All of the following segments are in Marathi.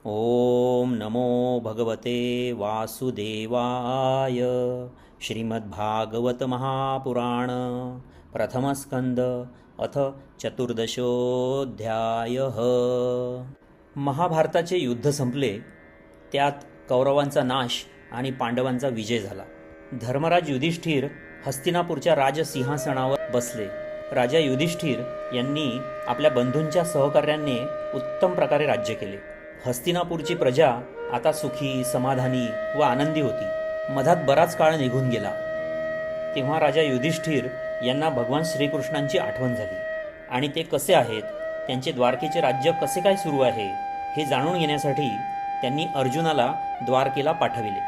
ओम नमो भगवते वासुदेवाय. श्रीमद्भागवत महापुराण प्रथमस्कंद अथ चतुर्दशोऽध्यायः. महाभारताचे युद्ध संपले. त्यात कौरवांचा नाश आणि पांडवांचा विजय झाला. धर्मराज युधिष्ठिर हस्तिनापूरच्या राजसिंहासनावर बसले. राजा युधिष्ठिर यांनी आपल्या बंधूंच्या सहकार्याने उत्तम प्रकारे राज्य केले. हस्तिनापूरची प्रजा आता सुखी, समाधानी व आनंदी होती. मधात बराच काळ निघून गेला. तेव्हा राजा युधिष्ठिर यांना भगवान श्रीकृष्णांची आठवण झाली आणि ते कसे आहेत, त्यांचे द्वारकेचे राज्य कसे काय सुरू आहे हे जाणून घेण्यासाठी त्यांनी अर्जुनाला द्वारकेला पाठविले.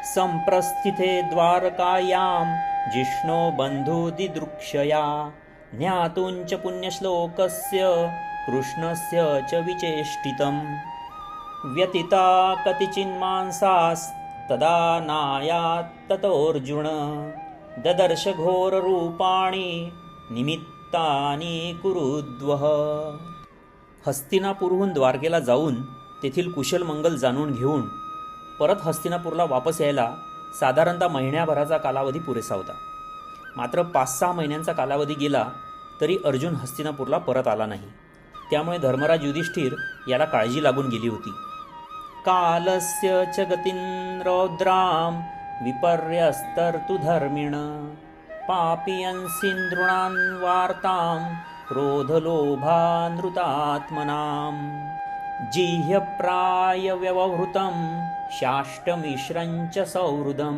संप्रस्थिते द्वारकायाम जिष्णो बंधू दिदृक्षया ज्ञातुंच पुण्यश्लोकस्य कृष्णस्य च विचेष्टितम् व्यतीता कतिचिन्मांसास्तदा नायात् ततोऽर्जुन ददर्श घोररूपाणि निमित्तानि कुरुद्वः. हस्तिनापूरहून द्वारकेला जाऊन तेथील कुशल मंगल जाणून घेऊन परत हस्तिनापूरला वापस यायला साधारणतः महिन्याभराचा कालावधी पुरेसा होता. मात्र 5-6 महिन्यांचा कालावधी गेला तरी अर्जुन हस्तिनापूरला परत आला नाही. त्यामुळे धर्मराज युधिष्ठिर याला काळजी लागून गेली होती. कालस्य च गतिं रौद्राम विपर्यस्तर्तु धर्मिण पापियंसिंद्रुणान् वार्तां क्रोधलोभानृतात्मनां जिह्यप्राय व्यवहृतं शाष्टमिश्रञ्च सौहृदं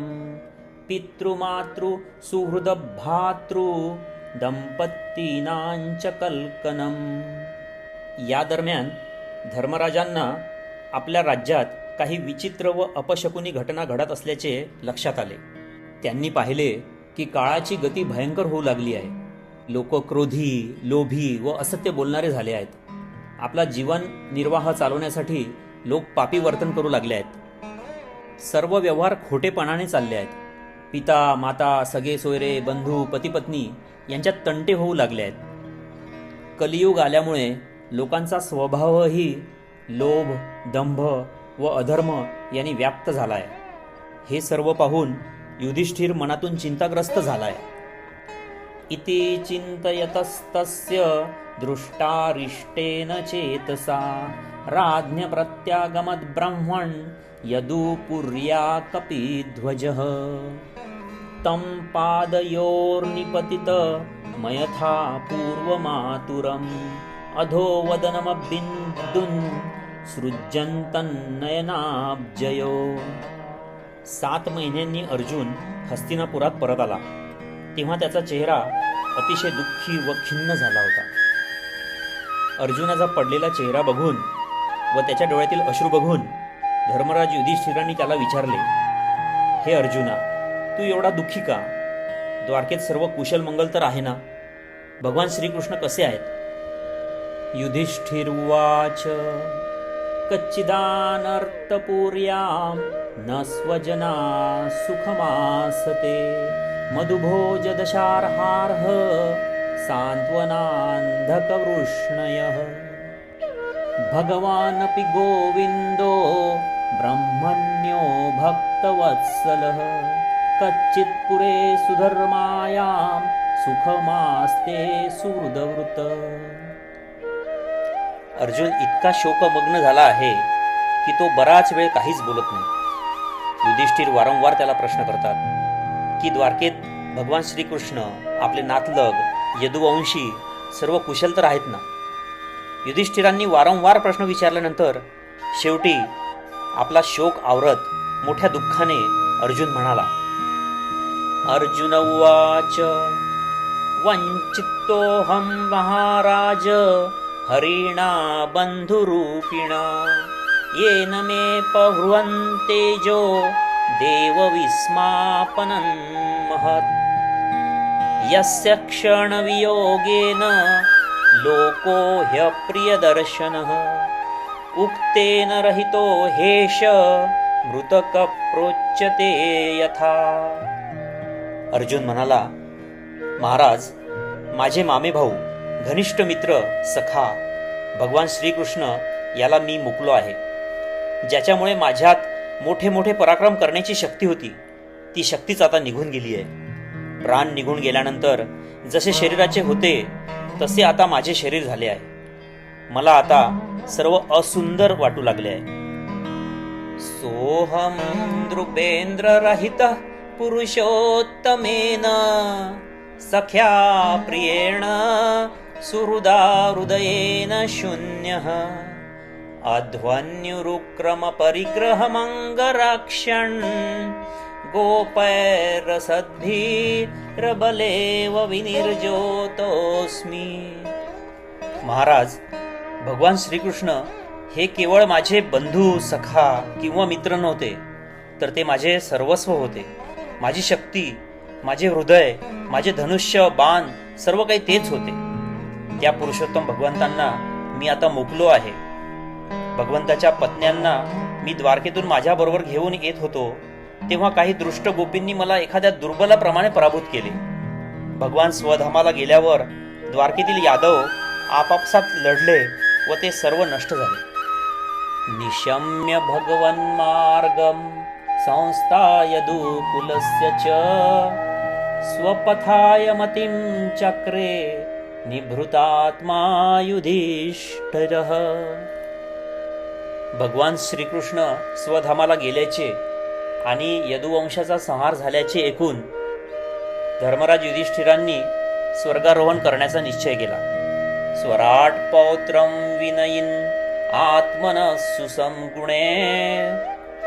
पितृमातृ सुहृदभ्रातृ दंपतीनांच कल्कनम. या दरम्यान धर्मराजांना आपल्या राज्यात काही विचित्र व अपशकुनी घटना घडत असल्याचे लक्षात आले. त्यांनी पाहिले की काळाची गती भयंकर होऊ लागली आहे. लोक क्रोधी, लोभी व असत्य बोलणारे झाले आहेत. आपला जीवन निर्वाह चालवण्यासाठी लोक पापी वर्तन करू लागले आहेत. सर्व व्यवहार खोटेपणाने चालले आहेत. पिता, माता, सगळे सोयरे, बंधू, पतिपत्नी यांच्यात तंटे होऊ लागले आहेत. कलियुग आल्यामुळे लोकांचा स्वभावही लोभ, दंभ व अधर्म यांनी व्याप्त झाला आहे. हे सर्व पाहून युधिष्ठिर मनातून चिंताग्रस्त झालाय. इति चिंतयतस्तस्य दृष्टारिष्टेन चेतसा राज्ञ प्रत्यागमद् ब्रह्मन् यदुपुर्या कपिध्वजः तं पादयोर्निपतित मयथा पूर्वमातुरम् अधोवदनमबिन्दुन् सृज्यन्तन्नयनाब्जयो. 7 महिन्यांनी अर्जुन हस्तिनापुरात परत आला. तेव्हा त्याचा चेहरा अतिशय दुःखी व खिन्न झाला होता. अर्जुनाचा पडलेला चेहरा बघून व त्याच्या डोळ्यातील अश्रू बघून धर्मराज युधिष्ठिरांनी त्याला विचारले, हे अर्जुना, तू एवढा दुःखी का? द्वारकेत सर्व कुशल मंगल तर आहे ना? भगवान श्रीकृष्ण कसे आहेत? युधिष्ठिर्वाच कच्चिदानर्थपूर्यां न स्वजना सुखमासते मधुभोजदशार्हार्ह सान्त्वनान्धकवृष्णयः भगवानपि गोविन्दो ब्रह्मण्यो भक्तवत्सलः कच्चित्पुरे सुधर्मायां सुखमास्ते सुहृदवृत. अर्जुन इतका शोकमग्न झाला आहे की तो बराच वेळ काहीच बोलत नाही. युधिष्ठिर वारंवार त्याला प्रश्न करतात की द्वारकेत भगवान श्रीकृष्ण, आपले नातलग, यदुवंशी सर्व कुशल तर आहेत ना? युधिष्ठिरांनी वारंवार प्रश्न विचारल्यानंतर शेवटी आपला शोक आवरत मोठ्या दुःखाने अर्जुन म्हणाला. अर्जुन उवाच वंचितोऽहं महाराज हरिणा बंधुरूपिणा येन मे पह्रुवन्तेजो देवविस्मापनं महत् यस्य क्षणवियोगेन लोको ह्यप्रियदर्शनः उक्तेन रहितो हेष मृतकप्रोच्यते यथा. अर्जुन म्हणाला, महाराज, माझे मामे भाऊ, घनिष्ठ मित्र, सखा भगवान श्रीकृष्ण याला मी मुकलो आहे. ज्याच्यामुळे माझ्यात मोठे मोठे पराक्रम करण्याची शक्ती होती, ती शक्तीच आता निघून गेली आहे. प्राण निघून गेल्यानंतर जसे शरीराचे होते तसे आता माझे शरीर झाले आहे. मला आता सर्व असुंदर वाटू लागले आहे. सोहम नृपेंद्र रहित पुरुषोत्तमेन सख्या प्रियेण सुहृदा हृदयेन शून्यः अध्वन्युरुक्रम परिग्रहमङ्गरक्षन् गोपैरसद्भिरबलेव विनिर्जोतोऽस्मि. महाराज, भगवान श्रीकृष्ण हे केवळ माझे बंधू, सखा किंवा मित्र नव्हते, तर ते माझे सर्वस्व होते. माझी शक्ती, माझे हृदय, माझे धनुष्य, बाण सर्व काही तेच होते. त्या पुरुषोत्तम भगवंतांना मी आता मुकलो आहे. भगवंताच्या पत्न्यांना मी द्वारकेतून माझ्याबरोबर घेऊन येत होतो तेव्हा काही दुष्ट गोपींनी मला एखाद्या दुर्बलाप्रमाणे पराभूत केले. भगवान स्वधामाला गेल्यावर द्वारकेतील यादव आपापसात लढले व ते सर्व नष्ट झाले. निशम्य भगवन मार्गम संस्थाय दुकुलस्य च स्वपथाय मतिं चक्रे निभृतात्मा युधिष्ठिरः. भगवान श्रीकृष्ण स्वधामाला गेल्याचे आणि यदुवंशाचा संहार झाल्याचे ऐकून धर्मराज युधिष्ठिरांनी स्वर्गारोहण करण्याचा निश्चय केला. स्वराट पौत्रं विनयिन आत्मनः सुसंगुणे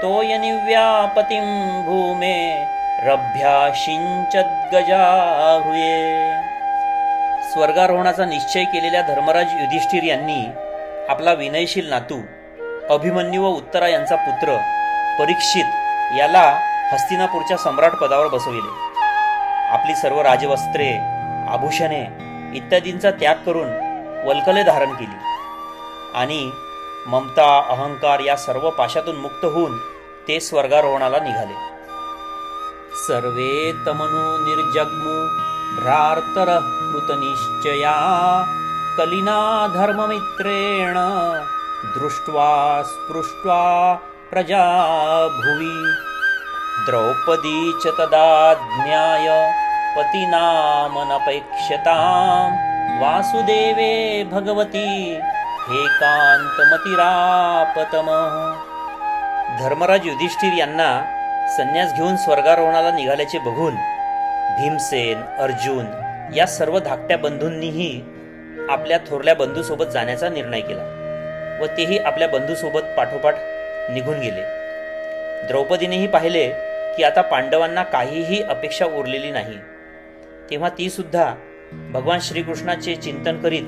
तोयनिव्यापतिं भूमे रभ्याशिंचत गजाहृये. स्वर्गारोहणाचा निश्चय केलेल्या धर्मराज युधिष्ठिर यांनी आपला विनयशील नातू अभिमन्यू व उत्तरा यांचा पुत्र परीक्षित याला हस्तिनापूरच्या सम्राट पदावर बसविले. आपली सर्व राजवस्त्रे, आभूषणे इत्यादींचा त्याग करून वल्कले धारण केली आणि ममता, अहंकार या सर्व पाशातून मुक्त होऊन ते स्वर्गारोहणाला निघाले. सर्वे तमनु निर्जग्मु भ्रार्तर कृतनिश्चया कलिना धर्ममित्रेण दृष्ट्वा स्पृष्ट्वा प्रजा भुवि. द्रौपदी च तदा ज्ञाय पतिनामनपेक्षतां वासुदेवे भगवती एकांतमतिरापतमः. धर्मराज युधिष्ठिर यांना संन्यास घेऊन स्वर्गारोहणाला निघाल्याचे बघून भीमसेन, अर्जुन या सर्व धाकट्या बंधूंनीही आपल्या थोरल्या बंधूसोबत जाण्याचा निर्णय केला व तेही आपल्या बंधूसोबत पाठोपाठ निघून गेले. द्रौपदीनेही पाहिले की आता पांडवांना काहीही अपेक्षा उरलेली नाही, तेव्हा ती सुद्धा भगवान श्रीकृष्णाचे चिंतन करीत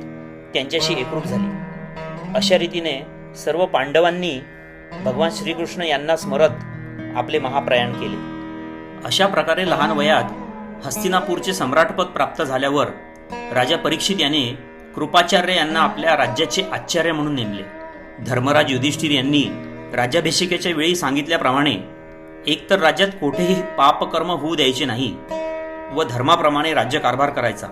त्यांच्याशी एकरूप झाली. अशा रीतीने सर्व पांडवांनी भगवान श्रीकृष्ण यांना स्मरत आपले महाप्रयाण केले. अशा प्रकारे लहान वयात हस्तिनापूरचे सम्राटपद प्राप्त झाल्यावर राजा परीक्षित याने कृपाचार्य यांना आपल्या राज्याचे आचार्य म्हणून नेमले. धर्मराज युधिष्ठिर यांनी राज्याभिषेकाच्या वेळी सांगितल्याप्रमाणे एकतर राज्यात कोठेही पापकर्म होऊ द्यायचे नाही व धर्माप्रमाणे राज्यकारभार करायचा,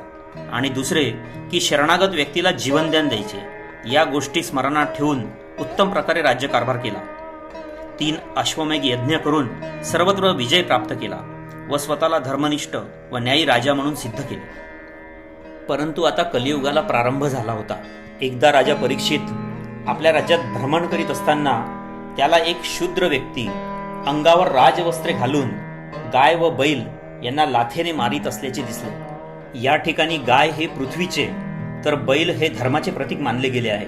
आणि दुसरे की शरणागत व्यक्तीला जीवनदान द्यायचे. या गोष्टी स्मरणात ठेवून उत्तम प्रकारे राज्यकारभार केला. 3 अश्वमेघ यज्ञ करून सर्वत्र विजय प्राप्त केला व स्वतःला धर्मनिष्ठ व न्यायी राजा म्हणून सिद्ध केले. परंतु आता कलियुगाला प्रारंभ झाला होता. एकदा राजा परीक्षित आपल्या राज्यात भ्रमण करीत असताना त्याला एक शूद्र व्यक्ती अंगावर राजवस्त्रे घालून गाय व बैल यांना लाथेने मारित असल्याचे दिसले. या ठिकाणी गाय हे पृथ्वीचे तर बैल हे धर्माचे प्रतीक मानले गेले आहे.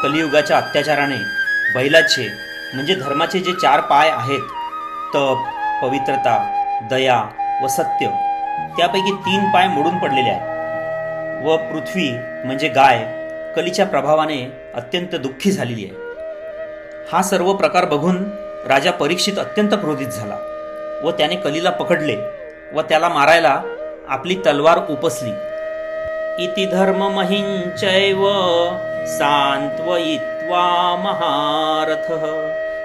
कलियुगाच्या अत्याचाराने बैलाचे म्हणजे धर्माचे जे 4 पाय आहेत, तप, पवित्रता, दया व सत्य, त्यापैकी 3 पाय मोडून पडलेले आहेत व पृथ्वी म्हणजे गाय कलीच्या प्रभावाने अत्यंत दुःखी झालेली आहे. हा सर्व प्रकार बघून राजा परीक्षित अत्यंत क्रोधित झाला व त्याने कलीला पकडले व त्याला मारायला आपली तलवार उपसली. इति धर्ममहिंचैव सांत्वयित्वा महारथः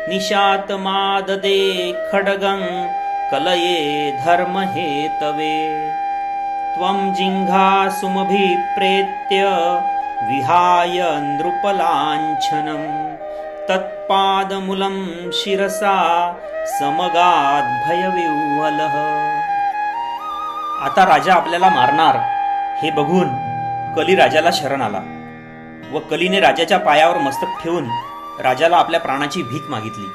निशातमाददे खड्गं कलये धर्महेतवे. त्वं जिह्वासुमभिप्रेत्य विहाय नृपलाञ्छनं तत् पादमूलं शिरसा समगाद भयविह्वलः. आता राजा आपल्याला मारणार हे बघून कली राजाला शरण आला व कलीने राजाच्या पायावर मस्तक ठेवून राजाला आपल्या प्राणाची भीक मागितली.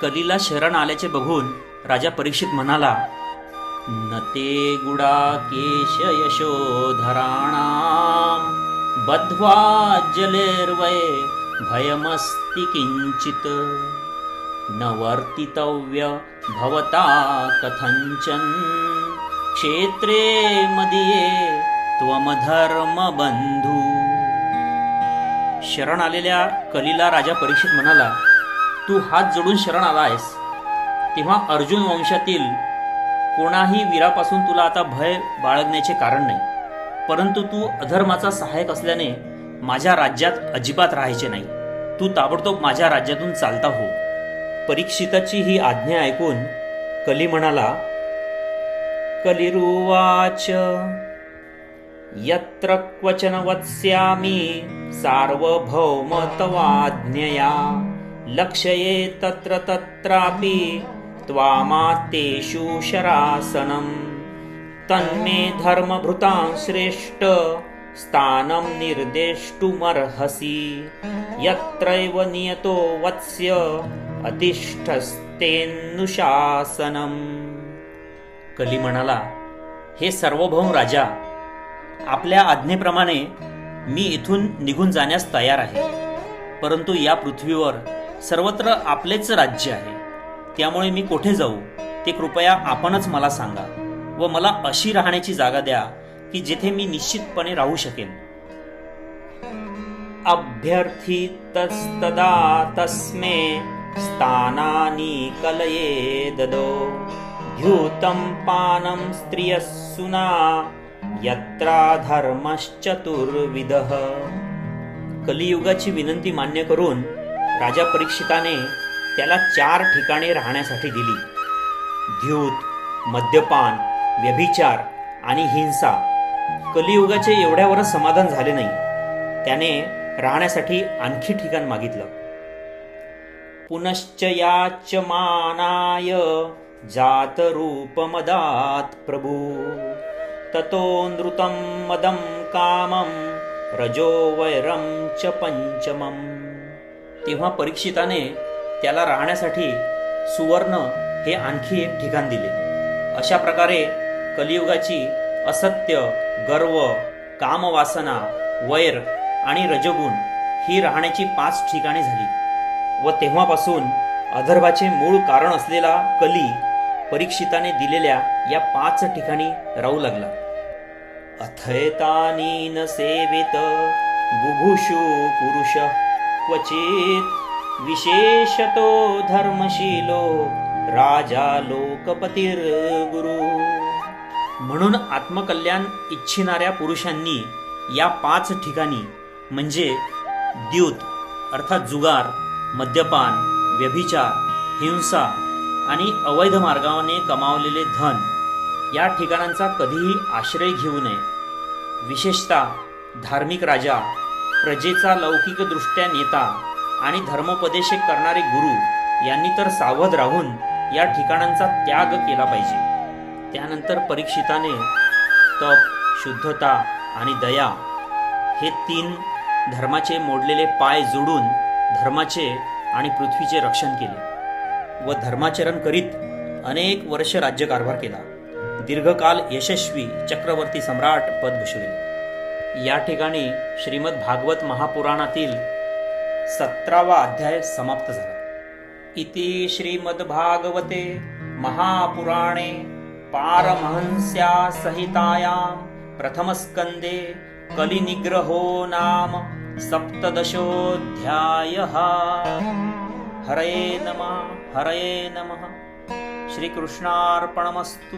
कलीला शरण आल्याचे बघून राजा परीक्षित म्हणाला, नते गुडाकेश यशोधराणाम बद्ध्वा जलेर्वये भयमस्ति किंचित न वर्तितव्य भवता कथंचन क्षेत्रे मदीये त्वमधर्म बंधू. शरण आलेल्या कलीला राजा परीक्षित म्हणाला, तू हात जोडून शरण आला आहेस तेव्हा अर्जुन वंशातील कोणाही वीरापासून तुला आता भय बाळगण्याचे कारण नाही, परंतु तू अधर्माचा सहायक असल्याने माझ्या राज्यात अजिबात राहायचे नाही. तू ताबडतोब माझ्या राज्यातून चालता हो. परीक्षिताची ही आज्ञा ऐकून कली म्हणाला, कलिरुवाच यत्र क्वचन वत्स्यामि सार्वभौम तवाज्ञया लक्ष्ये तत्र तत्रापि त्वामातेषु शरासनं तन्मे धर्मभृतां श्रेष्ठ स्थानं निर्देष्टुमर्हसि यत्रैव नियतो वत्स्य अधिष्ठस्तेऽनुशासनम्. कली म्हणाला, हे सार्वभौम राजा, आपल्या आज्ञेप्रमाणे मी इथून निघून जाण्यास तयार आहे, परंतु या पृथ्वीवर सर्वत्र आपलेच राज्य आहे, त्यामुळे मी कोठे जाऊ ते कृपया आपणच मला सांगा व मला अशी राहण्याची जागा द्या की जेथे मी निश्चितपणे राहू शकेन. अभ्यर्थितस्तदा तस्मे स्थानानि कलये ददो द्यूतं पानं स्त्रियस्सुना यत्रा धर्मश्चतुर्विधः. कलियुगाची विनंती मान्य करून राजा परीक्षिताने त्याला 4 ठिकाणे राहण्यासाठी दिली. द्यूत, मद्यपान, व्यभिचार आणि हिंसा. कलियुगाचे एवढ्यावरच समाधान झाले नाही, त्याने राहण्यासाठी आणखी ठिकाण मागितलं. पुनश्च याचमानाय जातरूपमदात् प्रभु ततो नृतं मदं कामं रजो वैरं च पंचमं. तेव्हा परीक्षिताने त्याला राहण्यासाठी सुवर्ण हे आणखी एक ठिकाण दिले. अशा प्रकारे कलियुगाची असत्य, गर्व, कामवासना, वैर आणि रजगुण ही राहण्याची 5 ठिकाणे झाली व तेव्हापासून अधर्माचे मूळ कारण असलेला कली परीक्षिताने दिलेल्या या 5 ठिकाणी राहू लागला. अथैतानि न सेवित बुभुषु पुरुष क्वचित विशेषतो धर्मशीलो राजा लोकपतिर्गुरु. म्हणून आत्मकल्याण इच्छिणाऱ्या पुरुषांनी या 5 ठिकाणी म्हणजे द्यूत अर्थात जुगार, मद्यपान, व्यभिचार, हिंसा आणि अवैध मार्गाने कमावलेले धन या ठिकाणांचा कधीही आश्रय घेऊ नये. विशेषतः धार्मिक राजा, प्रजेचा लौकिकदृष्ट्या नेता आणि धर्मोपदेश करणारे गुरु यांनी तर सावध राहून या ठिकाणांचा त्याग केला पाहिजे. त्यानंतर परीक्षिताने तप, शुद्धता आणि दया हे 3 धर्माचे मोडलेले पाय जोडून धर्माचे आणि पृथ्वीचे रक्षण केले व धर्माचरण करीत अनेक वर्ष राज्यकारभार केला. दीर्घकाल यशस्वी चक्रवर्ती सम्राट पद भूषविले. या ठिकाणी श्रीमद भागवत महापुराणातील 17वा अध्याय समाप्त झाला. इति श्रीमद्भागवते महापुराणे पारमहंस्या संहितायां प्रथमस्कंदे कलिनिग्रहो नाम 17दशोऽध्यायः. हरये नमः. हरये नमः. श्रीकृष्णार्पणमस्तु.